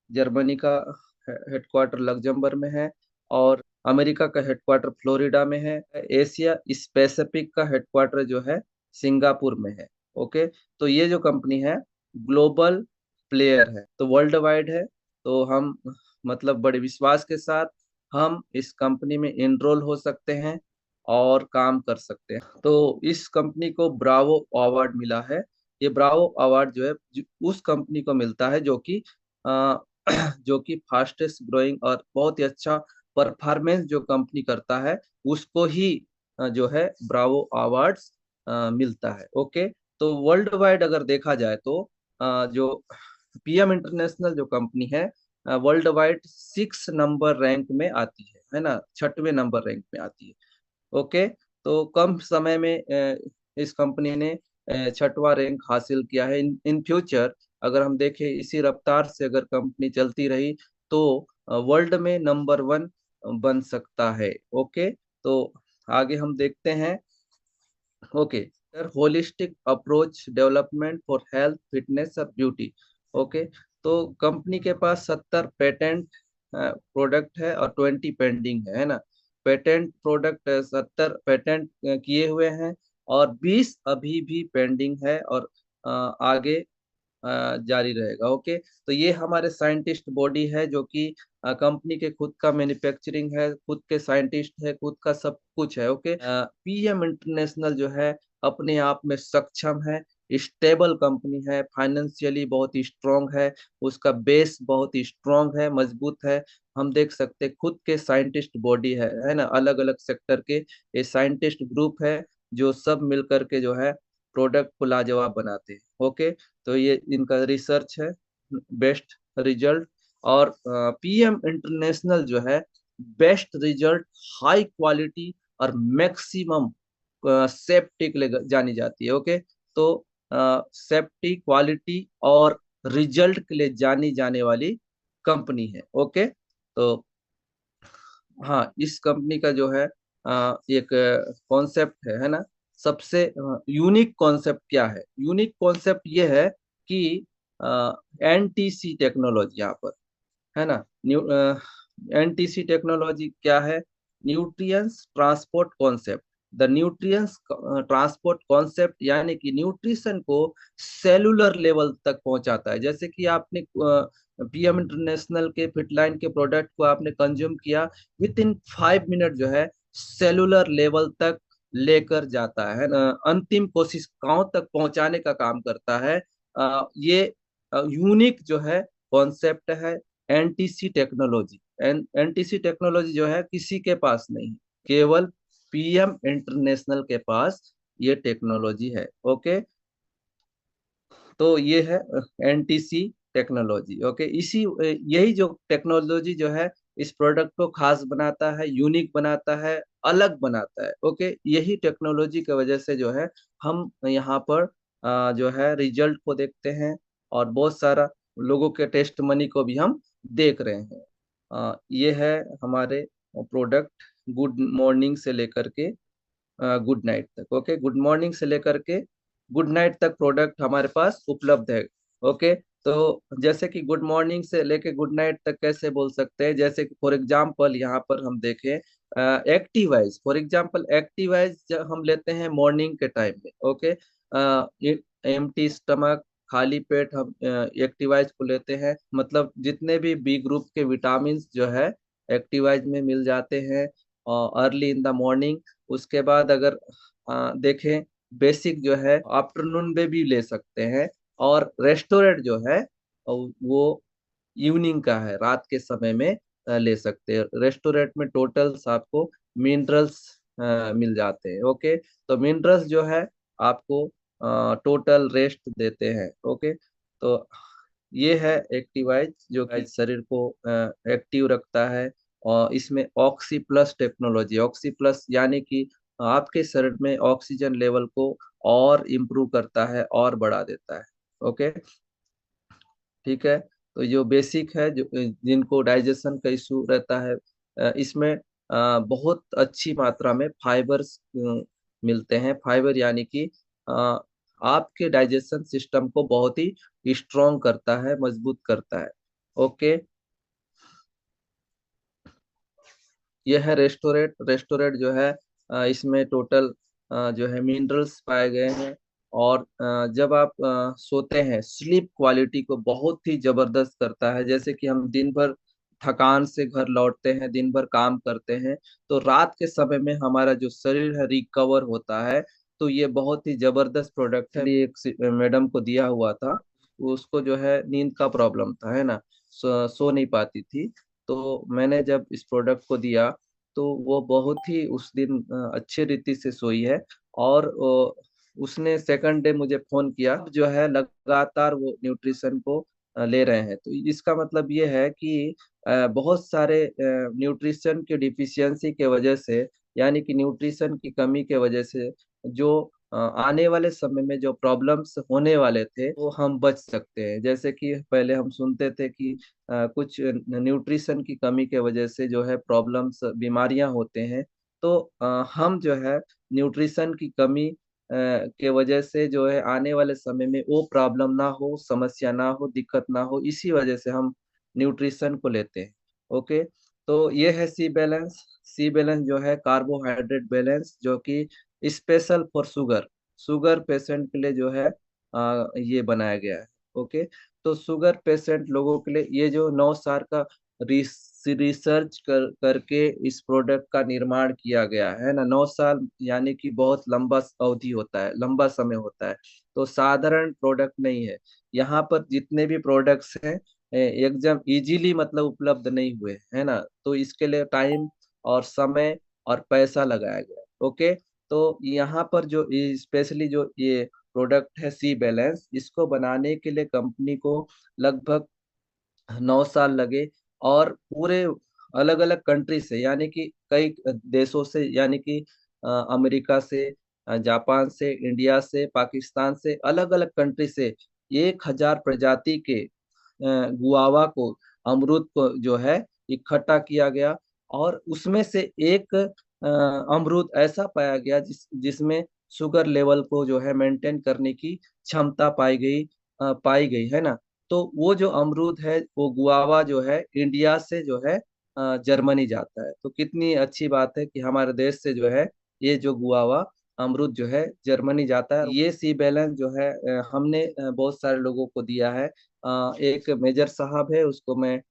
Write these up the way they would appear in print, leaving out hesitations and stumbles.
Germany का headquarter Luxembourg में है, और अमेरिका का हेडक्वार्टर फ्लोरिडा में है। एशिया पैसिफिक का हेडक्वार्टर जो है सिंगापुर में है। ओके, तो ये जो कंपनी है ग्लोबल प्लेयर है, तो वर्ल्ड वाइड है। तो हम मतलब बड़े विश्वास के साथ हम इस कंपनी में एनरोल हो सकते हैं और काम कर सकते हैं। तो इस कंपनी को ब्रावो अवार्ड मिला है। ये ब्रावो अवार्ड जो है उस कंपनी को मिलता है जो कि अ, जो कि फास्टेस्ट ग्रोइंग और बहुत ही अच्छा परफॉर्मेंस जो कंपनी करता है उसको ही जो है ब्रावो अवार्ड्स मिलता है। ओके, तो वर्ल्ड वाइड अगर देखा जाए तो जो पीएम इंटरनेशनल जो कंपनी है वर्ल्ड वाइड 6 नंबर रैंक में आती है ना, 6वें नंबर रैंक में आती है। ओके, तो कम समय में इस कंपनी ने 6वां रैंक हासिल किया है। इन फ्यूचर अगर हम देखें इसी रफ्तार से अगर कंपनी चलती रही तो वर्ल्ड में नंबर 1 बन सकता है। ओके, तो आगे हम देखते हैं। Okay, holistic approach development for health fitness और ब्यूटी। ओके, तो कंपनी के पास 70 पेटेंट प्रोडक्ट है और 20 पेंडिंग है ना। पेटेंट प्रोडक्ट 70 पेटेंट किए हुए हैं और 20 अभी भी पेंडिंग है, और आगे जारी रहेगा। ओके, तो ये हमारे साइंटिस्ट बॉडी है जो कि कंपनी के खुद का मैन्युफैक्चरिंग है, खुद के साइंटिस्ट है, खुद का सब कुछ है। ओके, पीएम इंटरनेशनल जो है अपने आप में सक्षम है, स्टेबल कंपनी है, फाइनेंशियली बहुत ही स्ट्रांग है, उसका बेस बहुत ही स्ट्रांग है, मजबूत है। हम देख सकते हैं खुद के साइंटिस्ट बॉडी है ना, अलग अलग सेक्टर के ये साइंटिस्ट ग्रुप है जो सब मिल करके जो है प्रोडक्ट को लाजवाब बनाते हैं। ओके, तो ये इनका रिसर्च है, बेस्ट रिजल्ट। और पीएम इंटरनेशनल जो है बेस्ट रिजल्ट, हाई क्वालिटी और मैक्सिमम सेफ्टी के लिए जानी जाती है। ओके, तो सेफ्टी, क्वालिटी और रिजल्ट के लिए जानी जाने वाली कंपनी है। ओके, तो हाँ, इस कंपनी का जो है एक कॉन्सेप्ट है ना, सबसे यूनिक कॉन्सेप्ट क्या है? यूनिक कॉन्सेप्ट ये है कि एनटीसी टेक्नोलॉजी यहाँ पर है ना। एनटीसी टेक्नोलॉजी क्या है? Nutrients transport concept. The nutrients transport concept यानी कि न्यूट्रिशन को सेलुलर लेवल तक पहुंचाता है। जैसे कि आपने पीएम इंटरनेशनल के फिटलाइन के प्रोडक्ट को आपने कंज्यूम किया, विद इन 5 मिनट जो है सेलुलर लेवल तक लेकर जाता है ना, अंतिम कोशिकाओं तक पहुंचाने का काम करता है। ये यूनिक जो है कॉन्सेप्ट है एनटीसी टेक्नोलॉजी। एनटीसी टेक्नोलॉजी जो है किसी के पास नहीं, केवल पीएम इंटरनेशनल के पास ये टेक्नोलॉजी है। ओके, तो ये है एनटीसी टेक्नोलॉजी। ओके, इसी यही जो टेक्नोलॉजी जो है इस प्रोडक्ट को खास बनाता है, यूनिक बनाता है, अलग बनाता है। ओके, यही टेक्नोलॉजी की वजह से जो है हम यहाँ पर जो है रिजल्ट को देखते हैं और बहुत सारा लोगों के टेस्ट मनी को भी हम देख रहे हैं। ये है हमारे प्रोडक्ट, गुड मॉर्निंग से लेकर के गुड नाइट तक। ओके, गुड मॉर्निंग से लेकर के गुड नाइट तक प्रोडक्ट हमारे पास उपलब्ध है। ओके, तो जैसे कि गुड मॉर्निंग से लेके गुड नाइट तक कैसे बोल सकते हैं? जैसे कि फॉर एग्जांपल यहाँ पर हम देखें एक्टिवाइज, फॉर एग्जांपल एक्टिवाइज जब हम लेते हैं मॉर्निंग के टाइम में। ओके, एम्प्टी स्टमक, खाली पेट हम एक्टिवाइज को लेते हैं, मतलब जितने भी बी ग्रुप के विटामिन जो है एक्टिवाइज में मिल जाते हैं अर्ली इन द मॉर्निंग। उसके बाद अगर देखें बेसिक जो है आफ्टरनून में भी ले सकते हैं, और रेस्टोरेंट जो है वो इवनिंग का है, रात के समय में ले सकते हैं। रेस्टोरेंट में टोटल्स आपको मिनरल्स मिल जाते हैं। ओके, तो मिनरल्स जो है आपको टोटल रेस्ट देते हैं। ओके, तो ये है एक्टिवाइज जो कि शरीर को एक्टिव रखता है। और इसमें oxy plus technology, oxy plus यानी कि आपके शरीर में ऑक्सीजन लेवल को और इम्प्रूव करता है और बढ़ा देता है। ओके, ठीक है, तो जो बेसिक है, जो जिनको डाइजेशन का इशू रहता है इसमें बहुत अच्छी मात्रा में फाइबर्स मिलते हैं। फाइबर यानी कि आपके डाइजेशन सिस्टम को बहुत ही स्ट्रॉन्ग करता है, मजबूत करता है। ओके, यह है रेस्टोरेंट। रेस्टोरेंट जो है इसमें टोटल जो है मिनरल्स पाए गए हैं। और जब आप सोते हैं, स्लीप क्वालिटी को बहुत ही जबरदस्त करता है। जैसे कि हम दिन भर थकान से घर लौटते हैं, दिन भर काम करते हैं, तो रात के समय में हमारा जो शरीर है रिकवर होता है। तो ये बहुत ही जबरदस्त प्रोडक्ट है। ये एक मैडम को दिया हुआ था, उसको जो है नींद का प्रॉब्लम था, है ना, सो नहीं पाती थी। तो मैंने जब इस प्रोडक्ट को दिया, तो वो बहुत ही उस दिन अच्छे रीति से सोई है। और उसने सेकंड डे मुझे फोन किया, जो है लगातार वो न्यूट्रिशन को ले रहे हैं। तो इसका मतलब ये है कि बहुत सारे न्यूट्रिशन की डिफिशियंसी के वजह से, यानी कि न्यूट्रिशन की कमी के वजह से जो आने वाले समय में जो प्रॉब्लम्स होने वाले थे, वो हम बच सकते हैं। जैसे कि पहले हम सुनते थे कि कुछ न्यूट्रिशन की कमी के वजह से जो है प्रॉब्लम्स, बीमारियां होते हैं। तो हम जो है न्यूट्रिशन की कमी के वजह से जो है आने वाले समय में वो प्रॉब्लम ना हो, समस्या ना हो, दिक्कत ना हो, इसी वजह से हम न्यूट्रिशन को लेते हैं। ओके, तो ये है सी बैलेंस। सी बैलेंस जो है कार्बोहाइड्रेट बैलेंस, जो कि special for sugar, sugar patient के लिए जो है ये बनाया गया है। ओके, तो शुगर पेशेंट लोगों के लिए ये जो 9 साल का रिसर्च करके इस प्रोडक्ट का निर्माण किया गया है ना। 9 साल यानी कि बहुत लंबा अवधि होता है, लंबा समय होता है। तो साधारण प्रोडक्ट नहीं है। यहाँ पर जितने भी प्रोडक्ट्स हैं एकदम इजीली मतलब उपलब्ध नहीं हुए, है ना। तो इसके लिए टाइम और समय और पैसा लगाया गया। ओके, तो यहाँ पर जो स्पेशली जो ये प्रोडक्ट है सी बैलेंस, इसको बनाने के लिए कंपनी को लगभग 9 साल लगे। और पूरे अलग अलग कंट्री से, यानी कि कई देशों से, यानी कि अमेरिका से, जापान से, इंडिया से, पाकिस्तान से, अलग अलग कंट्री से 1,000 प्रजाति के गुआवा को, अमरूद को जो है इकट्ठा किया गया। और उसमें से एक अमरूद ऐसा पाया गया जिसमें शुगर लेवल को जो है मेंटेन करने की क्षमता पाई गई, है ना। तो वो जो अमरूद है, वो गुआवा जो है इंडिया से जो है जर्मनी जाता है। तो कितनी अच्छी बात है कि हमारे देश से जो है ये जो गुआवा अमरूद जो है जर्मनी जाता है। ये सी बैलेंस जो है हमने बहुत सारे लोगों को दिया है। एक मेजर साहब है, उसको मैं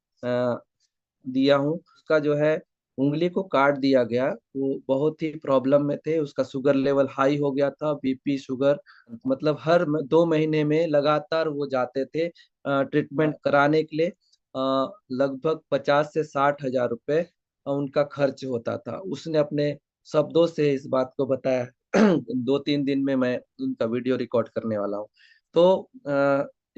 दिया हूँ। उसका जो है उंगली को काट दिया गया। वो बहुत ही प्रॉब्लम में थे, उसका शुगर लेवल हाई हो गया था, बीपी शुगर। मतलब हर 2 महीने में लगातार वो जाते थे ट्रीटमेंट कराने के लिए। लगभग 50 से 60 हजार रुपए उनका खर्च होता था। उसने अपने शब्दों से इस बात को बताया। 2-3 दिन में मैं उनका वीडियो रिकॉर्ड करने वाला हूँ। तो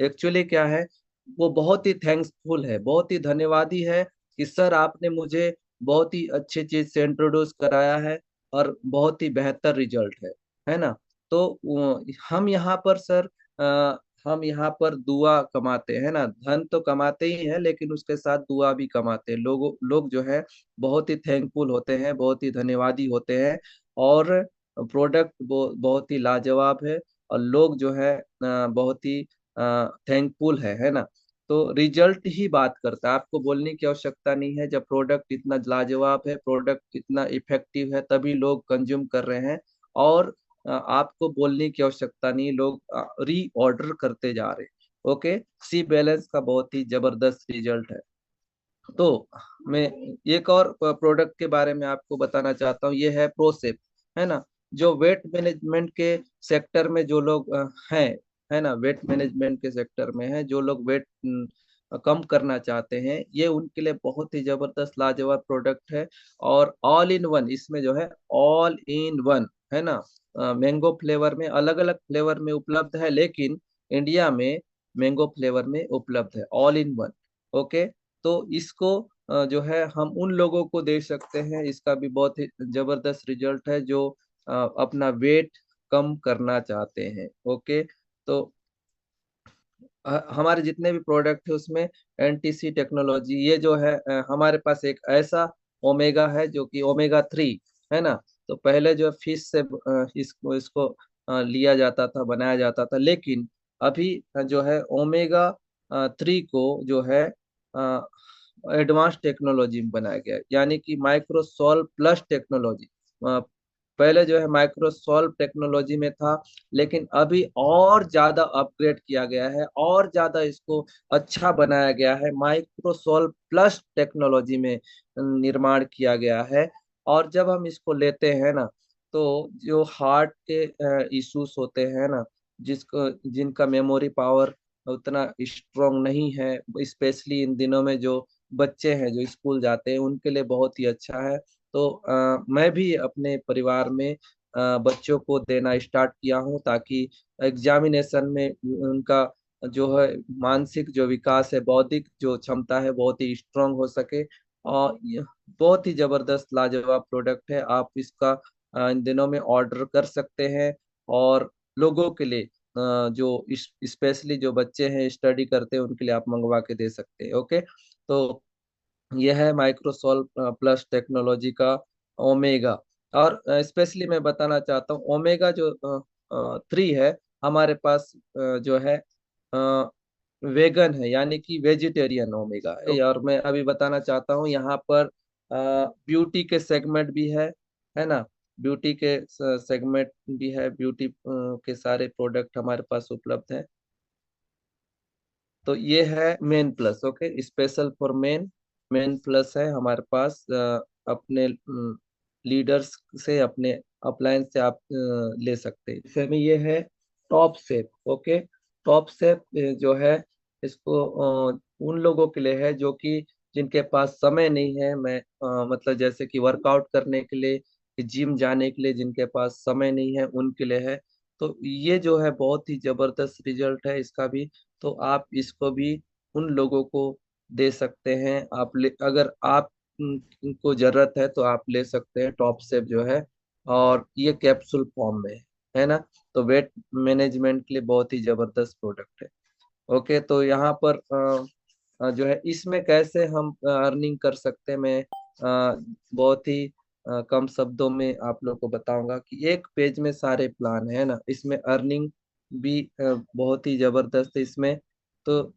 एक्चुअली क्या है, वो बहुत ही थैंक्सफुल है, बहुत ही धन्यवादी है कि सर आपने मुझे बहुत ही अच्छी चीज से इंट्रोड्यूस कराया है और बहुत ही बेहतर रिजल्ट है ना। तो हम यहाँ पर सर, हम यहाँ पर दुआ कमाते हैं ना, धन तो कमाते ही हैं, लेकिन उसके साथ दुआ भी कमाते हैं। लोग जो है बहुत ही थैंकफुल होते हैं, बहुत ही धन्यवादी होते हैं। और प्रोडक्ट बहुत ही लाजवाब है। और लोग जो है बहुत ही थैंकफुल है ना। तो रिजल्ट ही बात करता है, आपको बोलने की आवश्यकता नहीं है। जब प्रोडक्ट इतना लाजवाब है, प्रोडक्ट इतना इफेक्टिव है, तभी लोग कंज्यूम कर रहे हैं। और आपको बोलने की आवश्यकता नहीं, लोग री ऑर्डर करते जा रहे हैं। ओके, सी बैलेंस का बहुत ही जबरदस्त रिजल्ट है। तो मैं एक और प्रोडक्ट के बारे में आपको बताना चाहता हूँ, ये है प्रोसेप, है ना। जो वेट मैनेजमेंट के सेक्टर में जो लोग हैं, है ना, वेट मैनेजमेंट के सेक्टर में है, जो लोग वेट कम करना चाहते हैं, ये उनके लिए बहुत ही जबरदस्त लाजवाब प्रोडक्ट है। और ऑल इन वन, इसमें जो है ऑल इन वन, है ना, मैंगो फ्लेवर में, अलग अलग फ्लेवर में उपलब्ध है, लेकिन इंडिया में मैंगो फ्लेवर में उपलब्ध है, ऑल इन वन। ओके, तो इसको जो है हम उन लोगों को दे सकते हैं, इसका भी बहुत ही जबरदस्त रिजल्ट है, जो अपना वेट कम करना चाहते हैं। ओके, तो हमारे जितने भी प्रोडक्ट है उसमें एनटीसी टेक्नोलॉजी, ये जो है हमारे पास एक ऐसा ओमेगा है जो कि ओमेगा 3, है ना। तो पहले जो फिश से इसको लिया जाता था, बनाया जाता था, लेकिन अभी जो है ओमेगा 3 को जो है एडवांस टेक्नोलॉजी में बनाया गया है, यानी कि माइक्रोसॉल्व प्लस टेक्नोलॉजी। पहले जो है माइक्रोसॉल्व टेक्नोलॉजी में था, लेकिन अभी और ज्यादा अपग्रेड किया गया है, और ज्यादा इसको अच्छा बनाया गया है, माइक्रोसॉल्व प्लस टेक्नोलॉजी में निर्माण किया गया है। और जब हम इसको लेते हैं ना, तो जो हार्ट के इश्यूज होते हैं ना, जिसको जिनका मेमोरी पावर उतना स्ट्रोंग नहीं है, स्पेशली इन दिनों में जो बच्चे हैं जो स्कूल जाते हैं, उनके लिए बहुत ही अच्छा है। तो मैं भी अपने परिवार में बच्चों को देना स्टार्ट किया हूँ, ताकि एग्जामिनेशन में उनका जो है मानसिक जो विकास है, बौद्धिक जो क्षमता है, बहुत ही स्ट्रांग हो सके। और ये बहुत ही जबरदस्त लाजवाब प्रोडक्ट है। आप इसका इन दिनों में ऑर्डर कर सकते हैं, और लोगों के लिए जो स्पेशली जो बच्चे हैं स्टडी करते हैं, उनके लिए आप मंगवा के दे सकते हैं। ओके, तो यह है माइक्रोसॉल्व प्लस टेक्नोलॉजी का ओमेगा। और स्पेशली मैं बताना चाहता हूँ, ओमेगा जो 3 है हमारे पास, जो है वेगन है, यानी कि वेजिटेरियन ओमेगा है। और मैं अभी बताना चाहता हूँ यहाँ पर ब्यूटी के सेगमेंट भी है ना, ब्यूटी के सेगमेंट भी है, ब्यूटी के सारे प्रोडक्ट हमारे पास उपलब्ध है। तो ये है main plus. Okay, special for main, main plus है हमारे पास। अपने लीडर्स से, अपने अप्लायंस से आप ले सकते हैं। जैसे में ये है टॉप सेप। ओके, टॉप सेप जो है, इसको उन लोगों के लिए है जो कि जिनके पास समय नहीं है। मैं मतलब जैसे कि वर्कआउट करने के लिए, जिम जाने के लिए जिनके पास समय नहीं है, उनके लिए है। तो ये जो है बहुत ही जबरदस्त रिजल्ट है इसका भी। तो आप इसको भी उन लोगों को दे सकते हैं। अगर आप को जरूरत है तो आप ले सकते हैं, टॉप सेप जो है। और ये कैप्सूल फॉर्म में है ना, तो वेट मैनेजमेंट के लिए बहुत ही जबरदस्त प्रोडक्ट है। ओके, तो यहाँ पर जो है इसमें कैसे हम अर्निंग कर सकते हैं, मैं बहुत ही कम शब्दों में आप लोग को बताऊंगा कि एक पेज में सारे प्लान है ना, इसमें अर्निंग भी बहुत ही जबरदस्त है इसमें। तो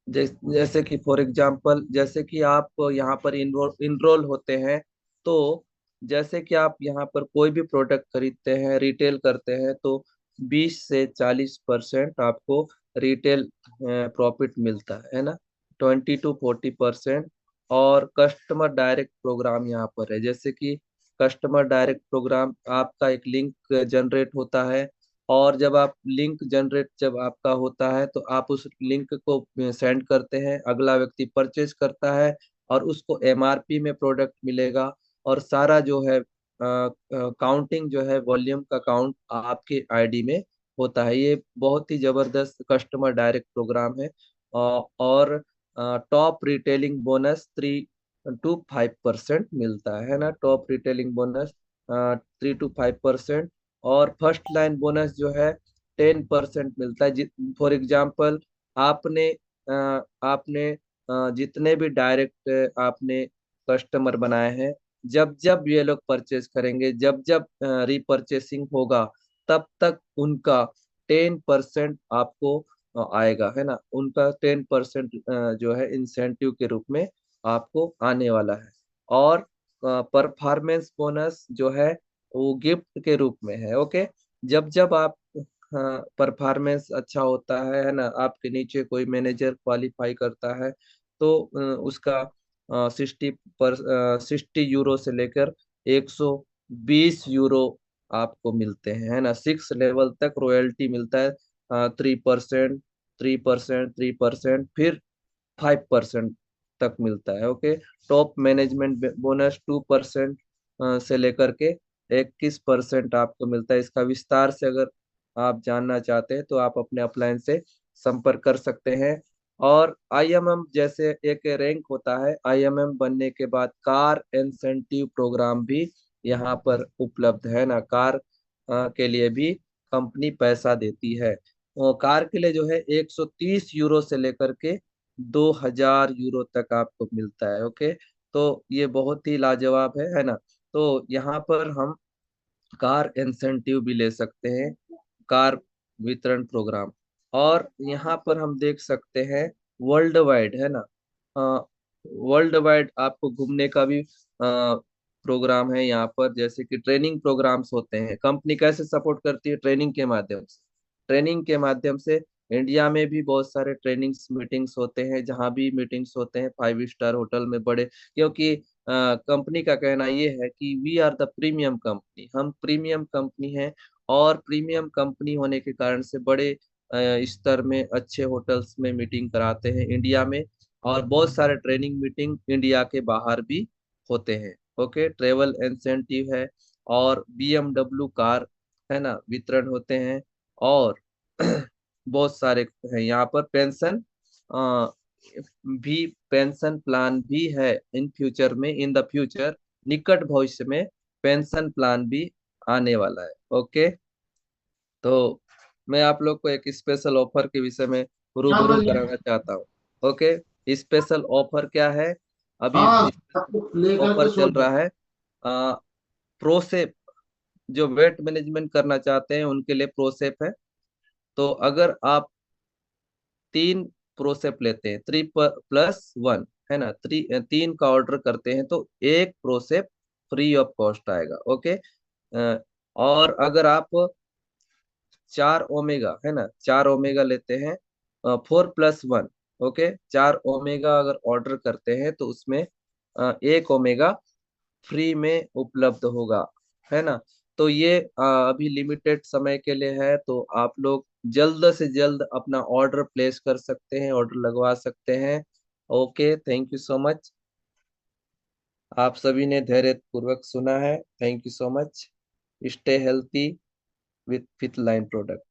जैसे कि फॉर एग्जांपल, जैसे कि आप यहाँ पर इनरोल होते हैं, तो जैसे कि आप यहाँ पर कोई भी प्रोडक्ट खरीदते हैं, रिटेल करते हैं, तो 20 से 40% आपको रिटेल प्रॉफिट मिलता है ना, 20 to 40%। और कस्टमर डायरेक्ट प्रोग्राम यहाँ पर है, जैसे कि कस्टमर डायरेक्ट प्रोग्राम, आपका एक लिंक जनरेट होता है। और जब आप लिंक जनरेट जब आपका होता है, तो आप उस लिंक को सेंड करते हैं, अगला व्यक्ति परचेज करता है, और उसको एमआरपी में प्रोडक्ट मिलेगा। और सारा जो है काउंटिंग जो है, वॉल्यूम का काउंट आपके आईडी में होता है। ये बहुत ही जबरदस्त कस्टमर डायरेक्ट प्रोग्राम है। और टॉप रिटेलिंग बोनस 3 to 5% मिलता है ना, टॉप रिटेलिंग बोनस 3 to 5%। और फर्स्ट लाइन बोनस जो है 10% मिलता है। फॉर एग्जाम्पल, आपने आपने जितने भी डायरेक्ट आपने कस्टमर बनाए हैं, जब जब ये लोग परचेज करेंगे, जब जब रीपरचेसिंग होगा, तब तक उनका 10% आपको आएगा, है ना, उनका 10% जो है इंसेंटिव के रूप में आपको आने वाला है। और परफॉर्मेंस बोनस जो है, वो गिफ्ट के रूप में है। ओके, जब जब आप परफॉर्मेंस अच्छा होता है ना, आपके नीचे कोई मैनेजर क्वालिफाई करता है, तो उसका 60 यूरो से लेकर 120 यूरो आपको मिलते हैं, है ना। 6 लेवल तक रॉयल्टी मिलता है, 3%, 3%, 3%, फिर 5% तक मिलता है। ओके, टॉप मैनेजमेंट बोनस 2% से लेकर के 21% आपको मिलता है। इसका विस्तार से अगर आप जानना चाहते हैं, तो आप अपने अपलाइन से संपर्क कर सकते हैं। और आईएमएम जैसे एक रैंक होता है, आईएमएम बनने के बाद कार इंसेंटिव प्रोग्राम भी यहाँ पर उपलब्ध है ना, कार के लिए भी कंपनी पैसा देती है। कार के लिए जो है 130 यूरो से लेकर के 2000 यूरो तक आपको मिलता है। ओके, तो ये बहुत ही लाजवाब है ना। तो यहाँ पर हम कार इंसेंटिव भी ले सकते हैं, कार वितरण प्रोग्राम। और यहाँ पर हम देख सकते हैं वर्ल्ड वाइड है ना। वर्ल्ड वाइड आपको घूमने का भी प्रोग्राम है यहाँ पर। जैसे कि ट्रेनिंग प्रोग्राम्स होते हैं, कंपनी कैसे सपोर्ट करती है, ट्रेनिंग के माध्यम से। ट्रेनिंग के माध्यम से इंडिया में भी बहुत सारे ट्रेनिंग्स मीटिंग्स होते हैं, जहाँ भी मीटिंग्स होते हैं 5 स्टार होटल में बड़े। क्योंकि कंपनी का कहना ये है कि we are the premium company, हम प्रीमियम कंपनी हैं। और प्रीमियम कंपनी होने के कारण से बड़े स्तर में अच्छे होटल्स में मीटिंग कराते हैं इंडिया में। और बहुत सारे ट्रेनिंग मीटिंग इंडिया के बाहर भी होते हैं। ओके, ट्रेवल इंसेंटिव है, और BMW कार है ना वितरण होते हैं। और बहुत सारे हैं यहाँ पर। पेंशन भी, पेंशन प्लान भी है इन फ्यूचर में, इन द फ्यूचर, निकट भविष्य में पेंशन प्लान भी आने वाला है। ओके, तो मैं आप लोग को एक स्पेशल ऑफर के विषय में रूबरू हाँ कराना चाहता हूँ। ओके, स्पेशल ऑफर क्या है? अभी हाँ, सब स्पेशल कुछ लेकर ऑफर के सो चल जाओ। रहा है। प्रोसेप, जो वेट मैनेजमेंट करना चाहते हैं उनके लिए प्रोसेप है। तो अगर आप 3 प्रोसेप लेते हैं, 3+1 है ना, 3 का ऑर्डर करते हैं तो एक प्रोसेप फ्री ऑफ कॉस्ट आएगा। ओके, और अगर आप 4 ओमेगा है ना, 4 ओमेगा लेते हैं, 4+1, ओके, 4 ओमेगा अगर ऑर्डर करते हैं तो उसमें एक ओमेगा फ्री में उपलब्ध होगा, है ना। तो ये अभी लिमिटेड समय के लिए है, तो आप लोग जल्द से जल्द अपना ऑर्डर प्लेस कर सकते हैं, ऑर्डर लगवा सकते हैं। Okay, thank you so much. आप सभी ने धैर्य पूर्वक सुना है, thank you so much. Stay healthy with fit line product.